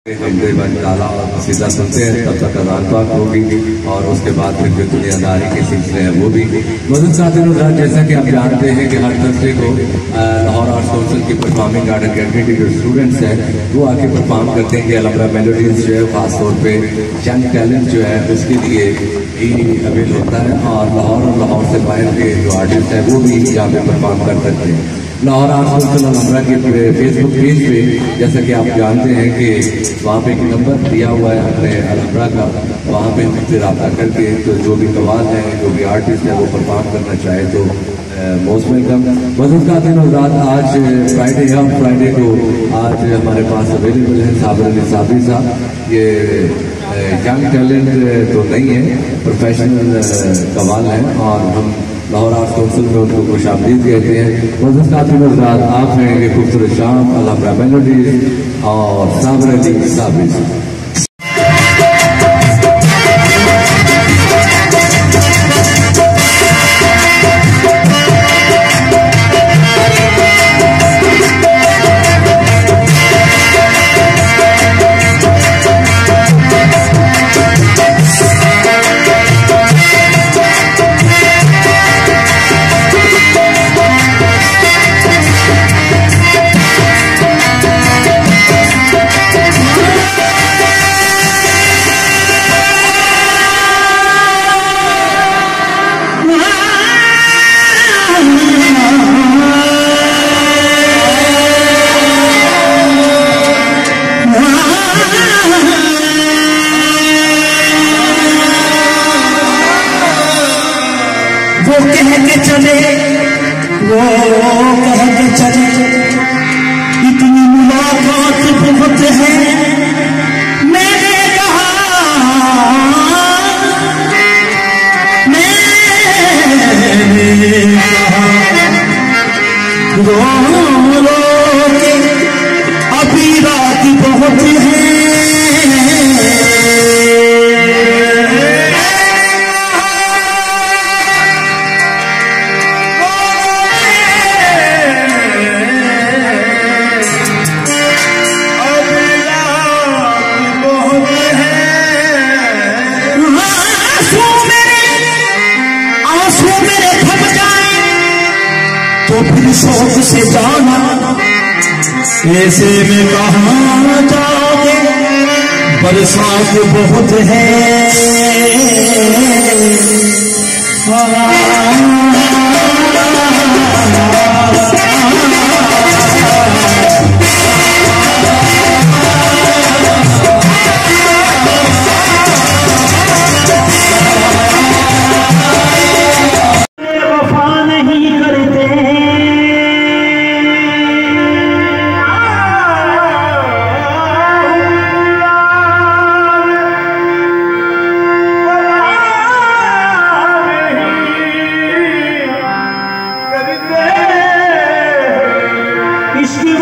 हमदे बन डाला और सीधा सुनते हैं तब तक अज़ान पाक होगी और उसके बाद फिर जो दुनियादारी के सिलसिले हैं वो भी मौजूद साथियों। जैसा कि आप जानते हैं कि हर थर्सडे को लाहौर आर्ट्स काउंसिल की परफॉर्मिंग आर्ट अकेडमी के जो स्टूडेंट्स हैं वो आके परफॉर्म करते हैं कि अलमरा मेलोडीज जो है ख़ासतौर पर यंग टैलेंट जो है उसके लिए ही अवेल होता है और लाहौर से बाहर के जो आर्टिस्ट हैं वो भी यहाँ पे परफॉर्म कर सकते हैं। लाहौर आर्ट्स काउंसिल अलमरा के फेसबुक पेज पे जैसा कि आप जानते हैं कि वहाँ पे एक नंबर दिया हुआ है अपने अलमरा का, वहाँ पे उनसे रब्ता करके तो जो भी कवाल है जो भी आर्टिस्ट है वो परफॉर्म करना चाहे तो मोस्ट वेलकम। मज़ूद का दिन और रात आज फ्राइडे है और फ्राइडे को आज हमारे पास अवेलेबल है साबिर अली साबरी साहब। ये यंग टैलेंट तो नहीं है, प्रोफेशनल कवाल है और हम लाहौर आर्ट्स काउंसिल में उनको खुशामदीद कहते हैं। मज़ूद का दिन और रात आप हैं कि खूबसूरत शाम अलमरा मेलोडीज और साबिर अली साबरी साहब। वो कह के चले इतनी मुलाकात बहुत है, मैंने कहा रो रो के अभी रात बहुत है। तो फिर शौक से जाना ऐसे में कहाँ जाओगे, बरसात बहुत है। इसकी